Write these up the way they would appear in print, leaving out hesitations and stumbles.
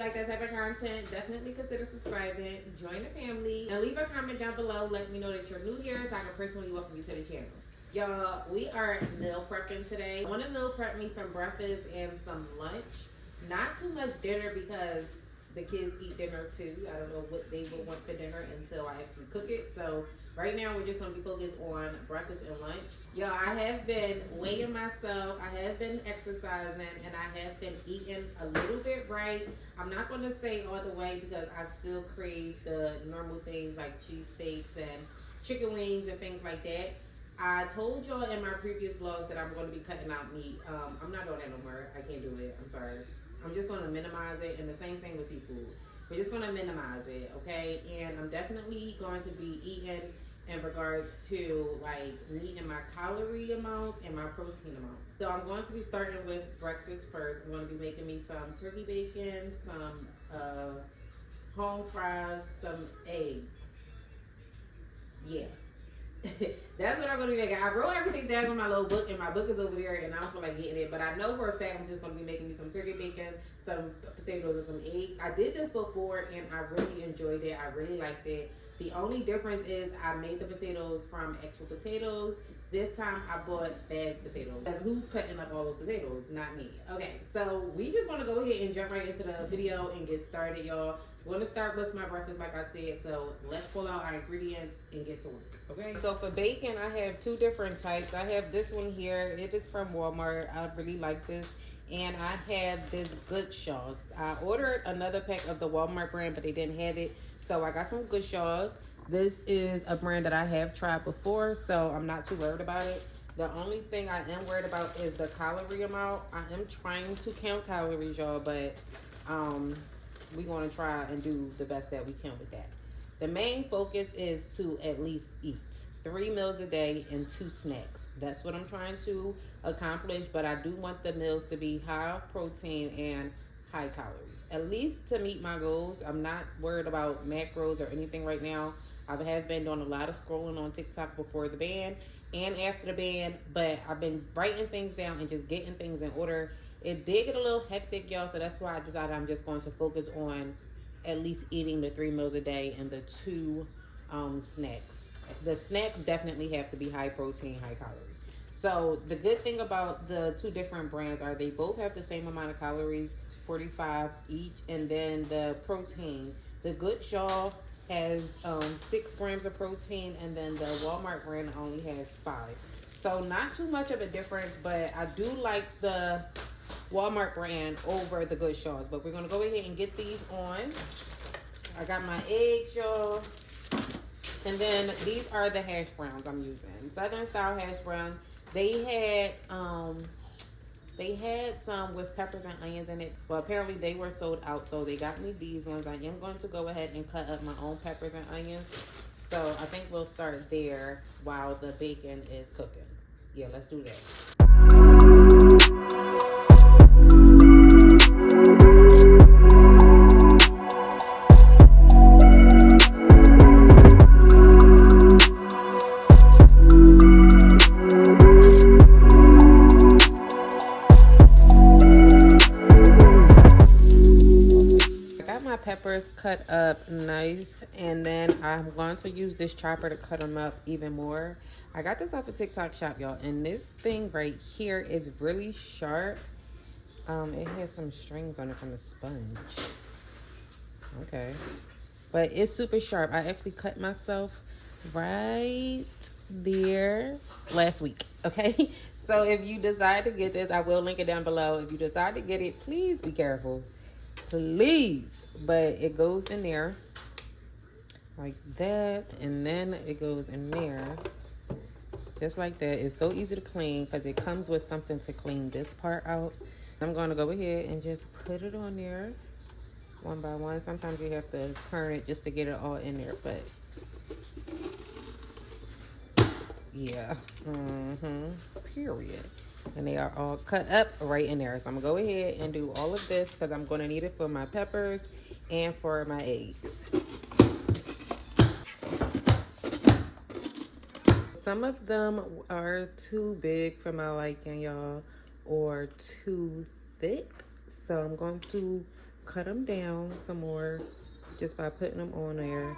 like that type of content, definitely consider subscribing, join the family, and leave a comment down below. Let me know that you're new here so I can personally welcome you to the channel. Y'all, we are meal prepping today. I want to meal prep me some breakfast and some lunch. Not too much dinner because the kids eat dinner too. I don't know what they will want for dinner until I actually cook it. So right now we're just going to be focused on breakfast and lunch. Y'all, I have been weighing myself. I have been exercising and I have been eating a little bit right. I'm not going to say all the way because I still crave the normal things like cheesesteaks and chicken wings and things like that. I told y'all in my previous vlogs that I'm going to be cutting out meat. I'm not doing that no more. I can't do it. I'm sorry. I'm just going to minimize it, and the same thing with seafood. We're just going to minimize it, okay? And I'm definitely going to be eating in regards to like meeting my calorie amounts and my protein amounts. So I'm going to be starting with breakfast first. I'm going to be making me some turkey bacon, some home fries, some eggs. Yeah. That's what I'm going to be making. I wrote everything down in my little book, and my book is over there, and I don't feel like getting it. But I know for a fact I'm just going to be making me some turkey bacon, some potatoes, and some eggs. I did this before, and I really enjoyed it. I really liked it. The only difference is I made the potatoes from actual potatoes. This time I bought bagged potatoes. That's who's cutting up all those potatoes, not me. Okay, so we just want to go ahead and jump right into the video and get started, y'all. We're going to start with my breakfast like I said, so let's pull out our ingredients and get to work, okay? So for bacon, I have two different types. I have this one here. It is from Walmart. I really like this. And I have this Good Shaws. I ordered another pack of the Walmart brand, but they didn't have it. So I got some Good Shaws. This is a brand that I have tried before, so I'm not too worried about it. The only thing I am worried about is the calorie amount. I am trying to count calories, y'all, but we're going to try and do the best that we can with that. The main focus is to at least eat 3 meals a day and 2 snacks. That's what I'm trying to accomplish, but I do want the meals to be high protein and high calories, at least to meet my goals. I'm not worried about macros or anything right now. I have been doing a lot of scrolling on TikTok before the ban and after the ban, but I've been writing things down and just getting things in order. It did get a little hectic, y'all, so that's why I decided I'm just going to focus on at least eating the 3 meals a day and the 2 snacks. The snacks definitely have to be high protein, high calorie. So the good thing about the 2 different brands are they both have the same amount of calories, 45 each, and then the protein. The Good Shaw has 6 grams of protein, and then the Walmart brand only has 5. So not too much of a difference, but I do like the Walmart brand over the Good Shaws. But we're going to go ahead and get these on. I got my eggs, y'all. And then these are the hash browns I'm using. Southern style hash browns. They had some with peppers and onions in it. Well, apparently they were sold out, so they got me these ones. I am going to go ahead and cut up my own peppers and onions. So I think we'll start there while the bacon is cooking. Yeah, let's do that. Peppers cut up nice, and then I'm going to use this chopper to cut them up even more. I got this off a TikTok shop, y'all, and this thing right here is really sharp. It has some strings on it from the sponge. Okay, but it's super sharp. I actually cut myself right there last week. Okay, so if you decide to get this, I will link it down below. If you decide to get it, please be careful. Please. But it goes in there like that, and then it goes in there just like that. It's so easy to clean because it comes with something to clean this part out. I'm going to go ahead and just put it on there one by one. Sometimes you have to turn it just to get it all in there, but yeah, period. And they are all cut up right in there. So I'm gonna go ahead and do all of this because I'm gonna need it for my peppers and for my eggs. Some of them are too big for my liking, y'all, or too thick. So I'm going to cut them down some more just by putting them on there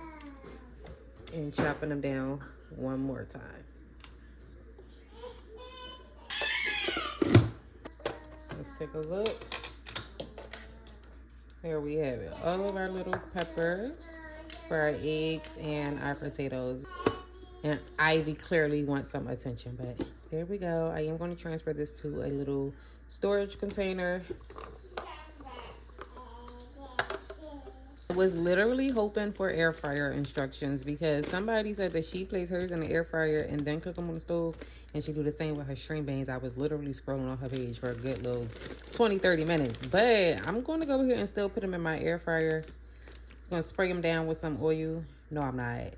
and chopping them down one more time. Let's take a look. There we have it. All of our little peppers for our eggs and our potatoes. And Ivy clearly wants some attention, but there we go. I am going to transfer this to a little storage container. I was literally hoping for air fryer instructions because somebody said that she places hers in the air fryer and then cook them on the stove, and she do the same with her string beans. I was literally scrolling on her page for a good little 20-30 minutes, but I'm going to go here and still put them in my air fryer. I'm going to spray them down with some oil. No, I'm not.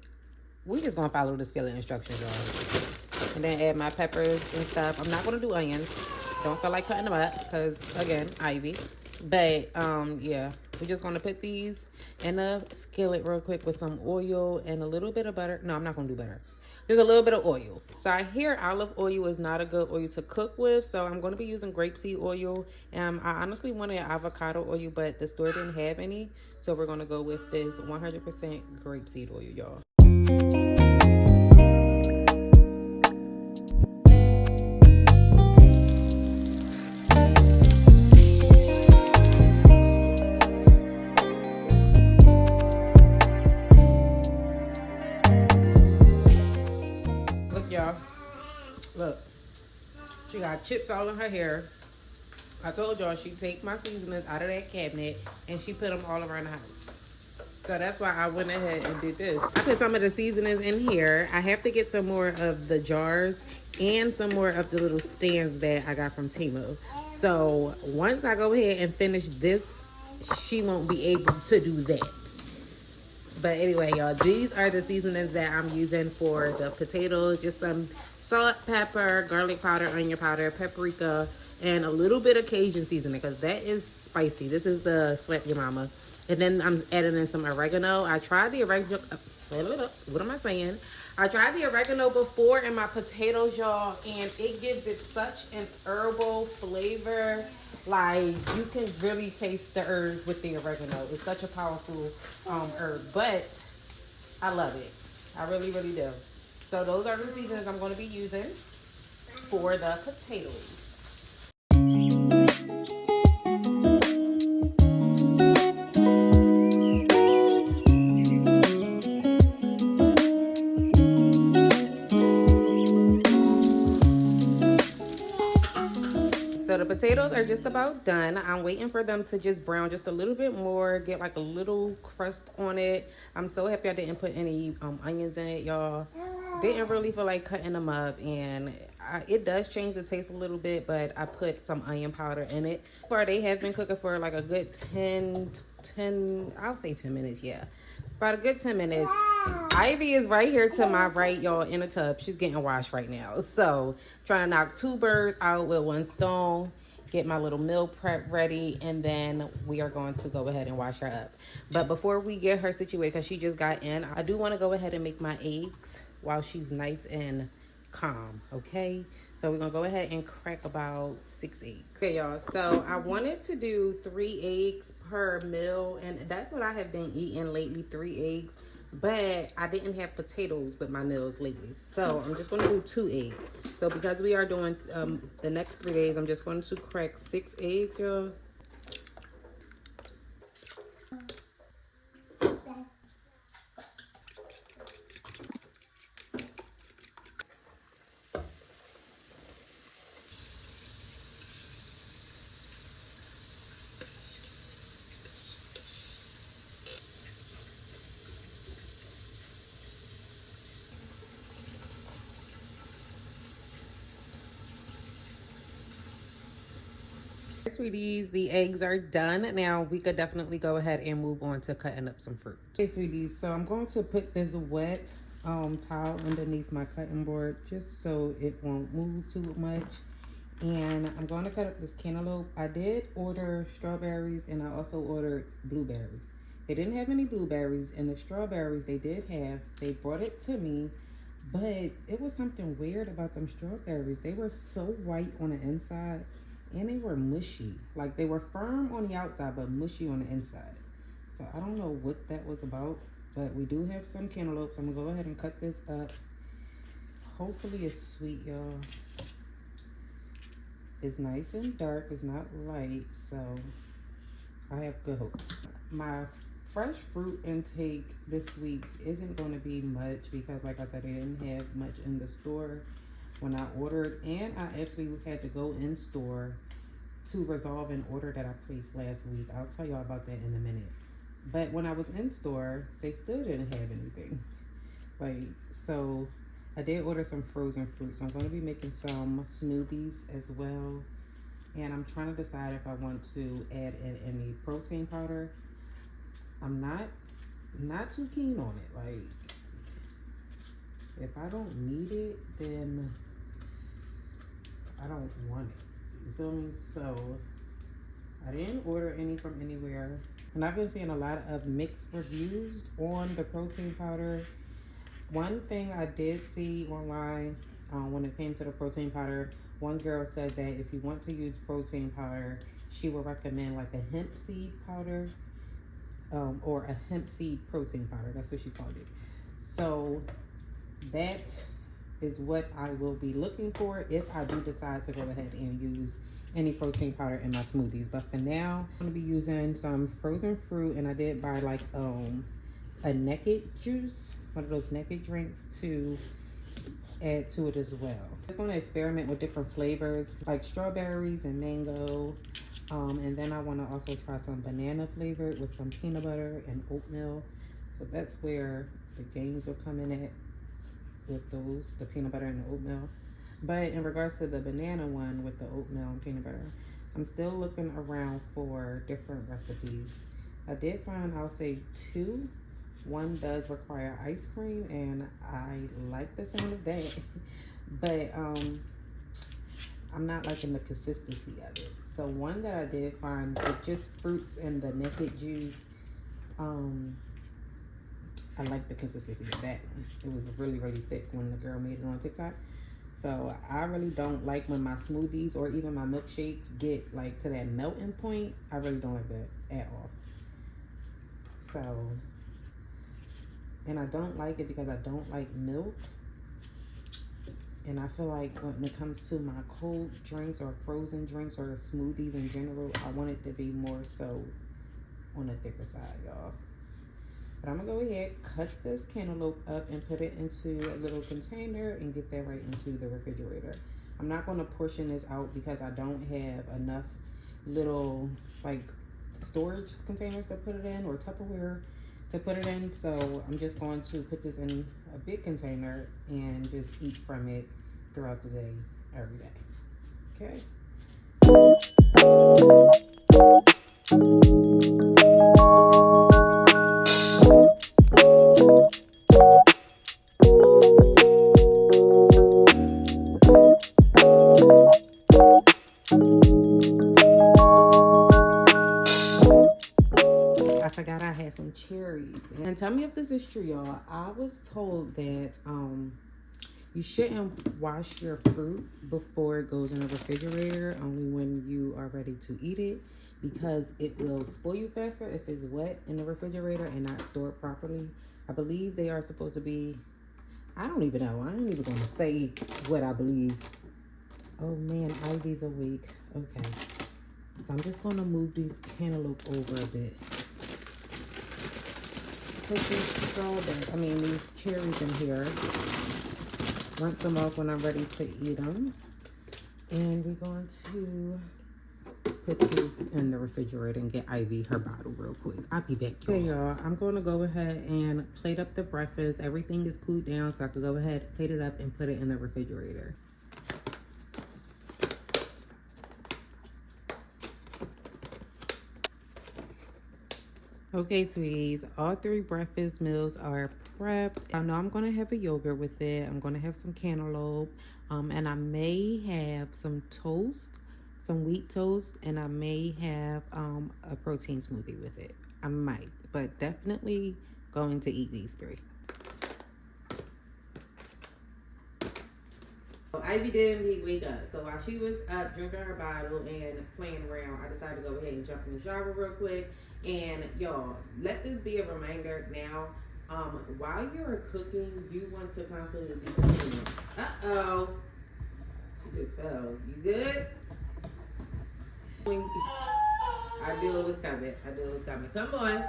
We just going to follow the skillet instructions, y'all. And then add my peppers and stuff. I'm not going to do onions. Don't feel like cutting them up because, again, Ivy. But, yeah. We're just going to put these in a skillet real quick with some oil and a little bit of butter. No, I'm not going to do butter. Just a little bit of oil. So I hear olive oil is not a good oil to cook with. So I'm going to be using grapeseed oil. I honestly wanted avocado oil, but the store didn't have any. So we're going to go with this 100% grapeseed oil, y'all. Look, she got chips all in her hair. I told y'all she'd take my seasonings out of that cabinet and she put them all around the house. So that's why I went ahead and did this. I put some of the seasonings in here. I have to get some more of the jars and some more of the little stands that I got from Temu. So once I go ahead and finish this, she won't be able to do that. But anyway, y'all, these are the seasonings that I'm using for the potatoes. Just some salt, pepper, garlic powder, onion powder, paprika, and a little bit of Cajun seasoning because that is spicy. This is the Slap Your Mama. And then I'm adding in some oregano. I tried the oregano. What am I saying? I tried the oregano before in my potatoes, y'all, and it gives it such an herbal flavor. Like, you can really taste the herbs with the oregano. It's such a powerful herb, but I love it. I really, really do. So those are the seasonings I'm going to be using for the potatoes. So the potatoes are just about done. I'm waiting for them to just brown just a little bit more, get like a little crust on it. I'm so happy I didn't put any onions in it, y'all. Didn't really feel like cutting them up, and it does change the taste a little bit, but I put some onion powder in it. They have been cooking for like a good 10, I'll say 10 minutes, yeah. About a good 10 minutes. Ivy is right here to my right, y'all, in a tub. She's getting washed right now. So, trying to knock two birds out with one stone. Get my little meal prep ready. And then we are going to go ahead and wash her up. But before we get her situated, because she just got in, I do want to go ahead and make my eggs while she's nice and calm, okay? So we're gonna go ahead and crack about 6 eggs. Okay, y'all, so I wanted to do 3 eggs per meal, and that's what I have been eating lately, 3 eggs, but I didn't have potatoes with my meals lately. So I'm just gonna do 2 eggs. So because we are doing the next 3 days, I'm just going to crack 6 eggs, y'all. Sweeties, the eggs are done. Now we could definitely go ahead and move on to cutting up some fruit. Okay, sweeties, so I'm going to put this wet towel underneath my cutting board just so it won't move too much. And I'm going to cut up this cantaloupe. I did order strawberries and I also ordered blueberries. They didn't have any blueberries, and the strawberries they did have. They brought it to me, but it was something weird about them strawberries. They were so white on the inside. And they were mushy. Like, they were firm on the outside, but mushy on the inside. So I don't know what that was about. But we do have some cantaloupes. I'm going to go ahead and cut this up. Hopefully it's sweet, y'all. It's nice and dark. It's not light. So I have good hopes. My fresh fruit intake this week isn't going to be much because, like I said, they didn't have much in the store when I ordered. And I actually had to go in store to resolve an order that I placed last week. I'll tell y'all about that in a minute. But when I was in store, they still didn't have anything. Like, so I did order some frozen fruits. I'm going to be making some smoothies as well. And I'm trying to decide if I want to add in any protein powder. I'm not too keen on it. Like, if I don't need it, then I don't want it. You feel me? So I didn't order any from anywhere. And I've been seeing a lot of mixed reviews on the protein powder. One thing I did see online when it came to the protein powder, one girl said that if you want to use protein powder, she would recommend like a hemp seed powder or a hemp seed protein powder. That's what she called it. So that is what I will be looking for if I do decide to go ahead and use any protein powder in my smoothies. But for now, I'm going to be using some frozen fruit, and I did buy like a naked juice, one of those naked drinks, to add to it as well. I'm just going to experiment with different flavors like strawberries and mango, and then I want to also try some banana flavored with some peanut butter and oatmeal. So that's where the gains are coming at with those, the peanut butter and the oatmeal. But in regards to the banana one with the oatmeal and peanut butter, I'm still looking around for different recipes. I did find, I'll say, two. One does require ice cream, and I like the sound of that. But I'm not liking the consistency of it. So one that I did find with just fruits and the naked juice, I like the consistency of that one. It was really, really thick when the girl made it on TikTok. So I really don't like when my smoothies or even my milkshakes get like to that melting point. I really don't like that at all. So, and I don't like it because I don't like milk. And I feel like when it comes to my cold drinks or frozen drinks or smoothies in general, I want it to be more so on the thicker side, y'all. But I'm gonna go ahead, cut this cantaloupe up and put it into a little container and get that right into the refrigerator. I'm not gonna portion this out because I don't have enough little like storage containers to put it in, or Tupperware to put it in. So I'm just going to put this in a big container and just eat from it throughout the day, every day. Okay. I forgot I had some cherries. And tell me if this is true, y'all. I was told that you shouldn't wash your fruit before it goes in the refrigerator, only when you are ready to eat it, because it will spoil you faster if it's wet in the refrigerator and not stored properly. I believe they are supposed to be, I don't even know. I ain't even going to say what I believe. Oh man, Ivy's awake. Okay. So I'm just going to move these cantaloupe over a bit. Put these cherries in here. Rinse them off when I'm ready to eat them. And we're going to put these in the refrigerator and get Ivy her bottle real quick. I'll be back, y'all. Okay, y'all. I'm going to go ahead and plate up the breakfast. Everything is cooled down, so I can go ahead, plate it up, and put it in the refrigerator. Okay, sweeties, all three breakfast meals are prepped. I know I'm going to have a yogurt with it. I'm going to have some cantaloupe, and I may have some toast, some wheat toast, and I may have a protein smoothie with it. I might, but definitely going to eat these three. Ivy didn't wake up. So while she was up drinking her bottle and playing around, I decided to go ahead and jump in the shower real quick. And y'all, let this be a reminder now. While you're cooking, you want to constantly be cleaning. Uh-oh. You just fell. You good? I knew it was coming. Come on.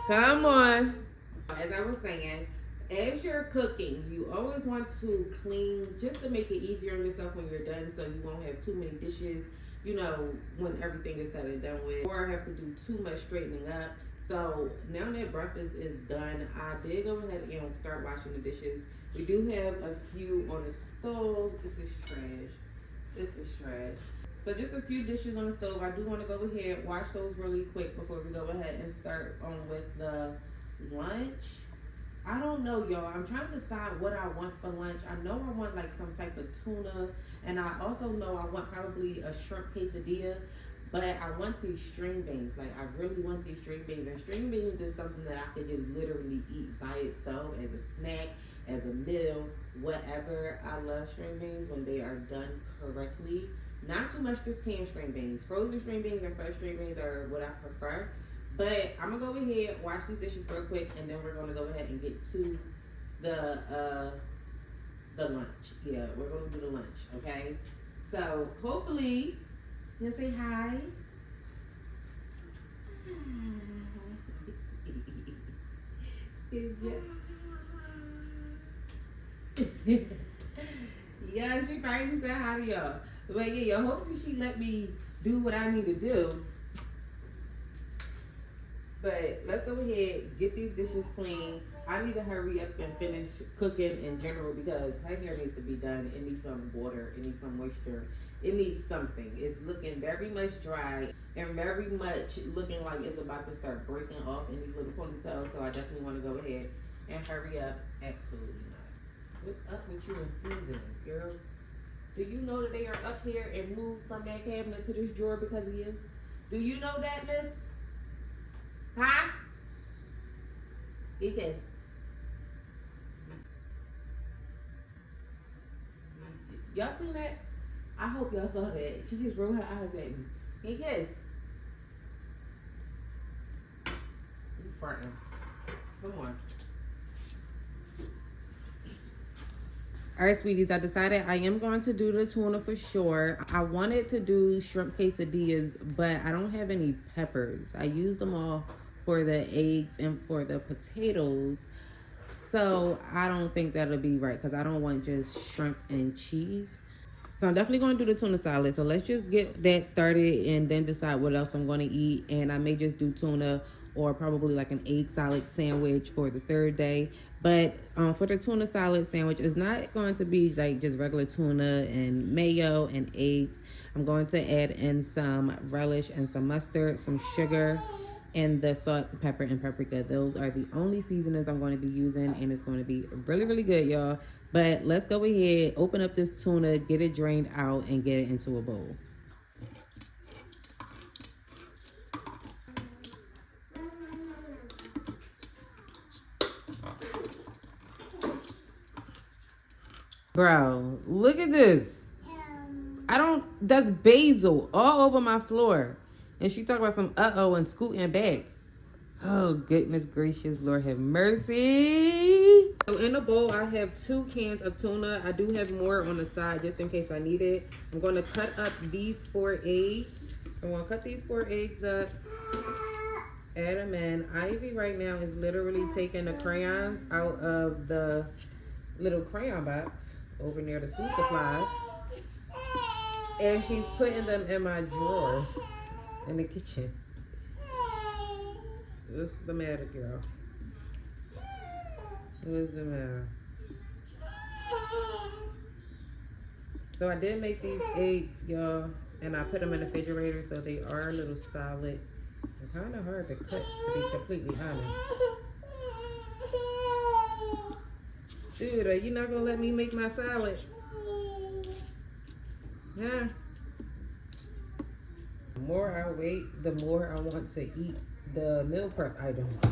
Come on. As I was saying, as you're cooking, you always want to clean just to make it easier on yourself when you're done, so you won't have too many dishes, you know, when everything is said and done with, or have to do too much straightening up. So now that breakfast is done, I did go ahead and start washing the dishes. We do have a few on the stove. This is trash. So just a few dishes on the stove. I do want to go ahead and wash those really quick before we go ahead and start on with the lunch. I don't know, y'all. I'm trying to decide what I want for lunch. I know I want like some type of tuna, and I also know I want probably a shrimp quesadilla, but I want these string beans. Like, I really want these string beans. And string beans is something that I could just literally eat by itself as a snack, as a meal, whatever. I love string beans when they are done correctly. Not too much to canned string beans. Frozen string beans and fresh string beans are what I prefer. But I'm gonna go ahead, wash these dishes real quick, and then we're gonna go ahead and get to the lunch. Yeah, we're gonna do the lunch, okay? So hopefully you'll say hi. Good job. Yeah, she probably said hi to y'all. But yeah, hopefully she let me do what I need to do. But let's go ahead, get these dishes clean. I need to hurry up and finish cooking in general because her hair needs to be done. It needs some water. It needs some moisture. It needs something. It's looking very much dry and very much looking like it's about to start breaking off in these little ponytails. So I definitely want to go ahead and hurry up. Absolutely not. What's up with you and seasons, girl? Do you know that they are up here and moved from that cabinet to this drawer because of you? Do you know that, miss? Huh? Because y'all seen that? I hope y'all saw that. She just rolled her eyes at me. Because you farting. Come on. Alright, sweeties, I decided I am going to do the tuna for sure. I wanted to do shrimp quesadillas, but I don't have any peppers. I used them all for the eggs and for the potatoes. So I don't think that'll be right because I don't want just shrimp and cheese. So I'm definitely going to do the tuna salad. So let's just get that started and then decide what else I'm going to eat. And I may just do tuna or probably like an egg salad sandwich for the third day. But for the tuna salad sandwich, it's not going to be like just regular tuna and mayo and eggs. I'm going to add in some relish and some mustard, some sugar, and the salt, pepper, and paprika. Those are the only seasonings I'm going to be using, and it's going to be really, really good, y'all. But let's go ahead, open up this tuna, get it drained out, and get it into a bowl. Bro, look at this. That's basil all over my floor. And she talked about some uh-oh and scooting back. Oh, goodness gracious, Lord have mercy. So in the bowl, I have 2 cans of tuna. I do have more on the side just in case I need it. I'm going to cut up these 4 eggs. I'm going to cut these 4 eggs up. Add them in. Ivy right now is literally taking the crayons out of the little crayon box over near the school supplies. And she's putting them in my drawers in the kitchen. What's the matter, girl? What's the matter? So I did make these eggs, y'all, and I put them in the refrigerator so they are a little solid. They're kind of hard to cut, to be completely honest. Dude, are you not gonna let me make my salad? Huh? The more I wait, the more I want to eat the meal prep items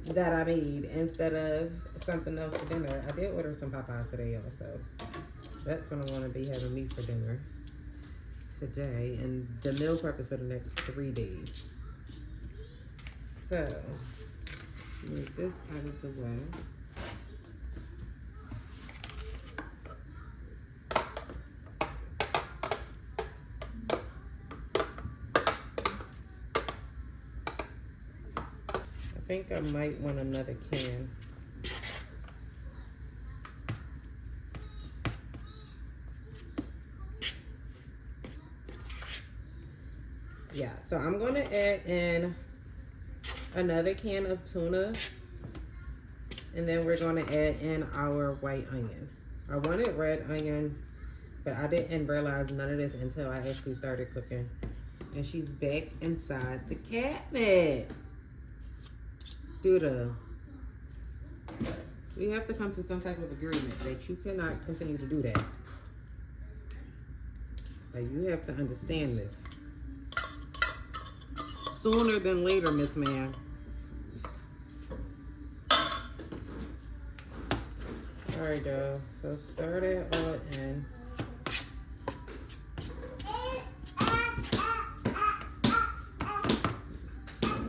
that I made instead of something else for dinner. I did order some Popeyes today, y'all, so That's what I want to be having me for dinner today. And the meal prep is for the next 3 days. So, let's move this out of the way. I think I might want another can. Yeah, so I'm going to add in another can of tuna. And then we're going to add in our white onion. I wanted red onion, but I didn't realize none of this until I actually started cooking. And she's back inside the cabinet. Duda, we have to come to some type of agreement that you cannot continue to do that. Like, you have to understand this. Sooner than later, Miss Man. Alright, y'all. So start it all in.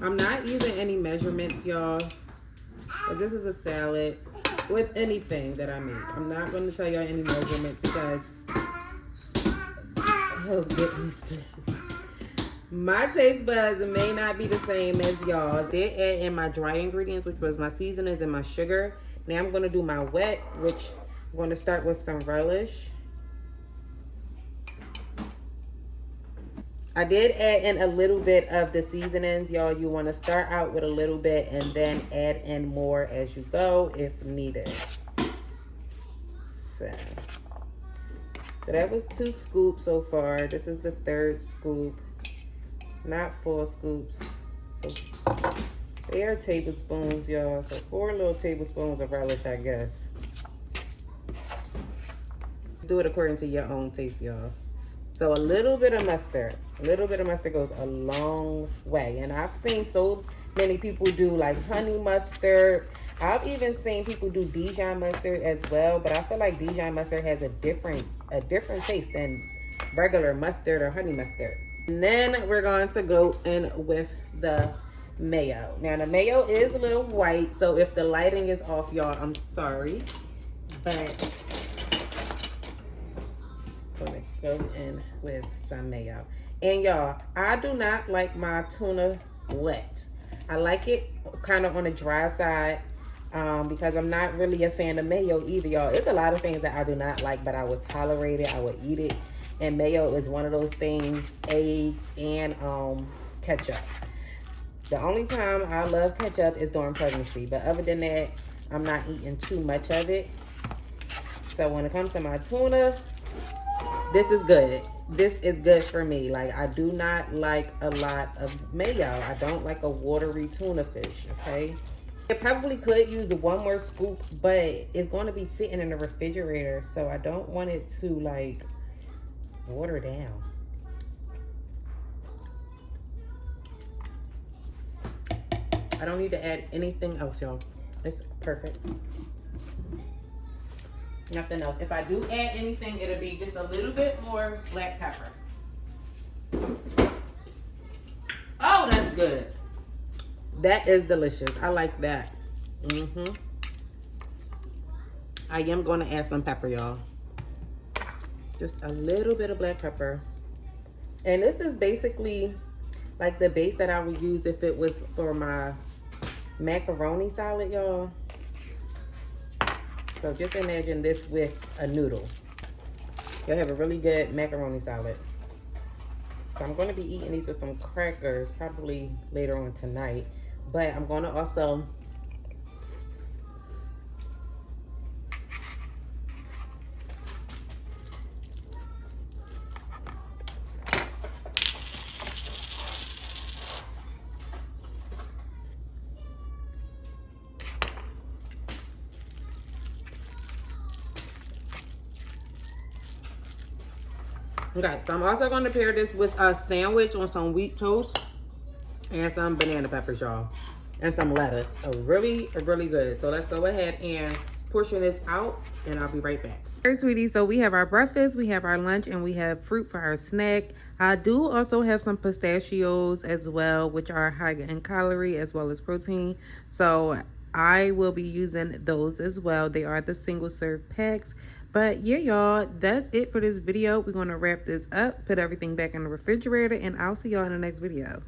I'm not using any measurements, y'all. But this is a salad with anything that I make. I'm not going to tell y'all any measurements because, oh goodness gracious, my taste buds may not be the same as y'all. I did add in my dry ingredients, which was my seasonings and my sugar. Now I'm going to do my wet, which I'm going to start with some relish. I did add in a little bit of the seasonings, y'all. You want to start out with a little bit and then add in more as you go if needed. So that was 2 scoops so far. This is the 3rd scoop. Not 4 scoops. So they are tablespoons, y'all. So 4 little tablespoons of relish, I guess. Do it according to your own taste, y'all. So a little bit of mustard. A little bit of mustard goes a long way. And I've seen so many people do like honey mustard. I've even seen people do Dijon mustard as well. But I feel like Dijon mustard has a different taste than regular mustard or honey mustard. And then we're going to go in with the mayo. Now the mayo is a little white. So if the lighting is off, y'all, I'm sorry. But gonna go in with some mayo. And y'all, I do not like my tuna wet. I like it kind of on the dry side because I'm not really a fan of mayo either, y'all. It's a lot of things that I do not like, but I would tolerate it. I would eat it. And mayo is one of those things, eggs and ketchup. The only time I love ketchup is during pregnancy. But other than that, I'm not eating too much of it. So when it comes to my tuna, this is good. This is good for me. Like, I do not like a lot of mayo. I don't like a watery tuna fish, okay? I probably could use 1 more scoop, but it's going to be sitting in the refrigerator, so I don't want it to, like, water down. I don't need to add anything else, y'all. It's perfect. Nothing else. If I do add anything, it'll be just a little bit more black pepper. Oh, that's good. That is delicious. I like that. I am going to add some pepper, y'all. Just a little bit of black pepper. And this is basically like the base that I would use if it was for my macaroni salad, y'all. So just imagine this with a noodle. You'll have a really good macaroni salad. So I'm going to be eating these with some crackers probably later on tonight. But I'm going to also okay, so I'm also going to pair this with a sandwich on some wheat toast and some banana peppers, y'all, and some lettuce. Really good. So let's go ahead and portion this out, and I'll be right back. Alright, sweetie, so we have our breakfast, we have our lunch, and we have fruit for our snack. I do also have some pistachios as well, which are high in calorie as well as protein. So I will be using those as well. They are the single serve packs. But yeah, y'all, that's it for this video. We're going to wrap this up, put everything back in the refrigerator, and I'll see y'all in the next video.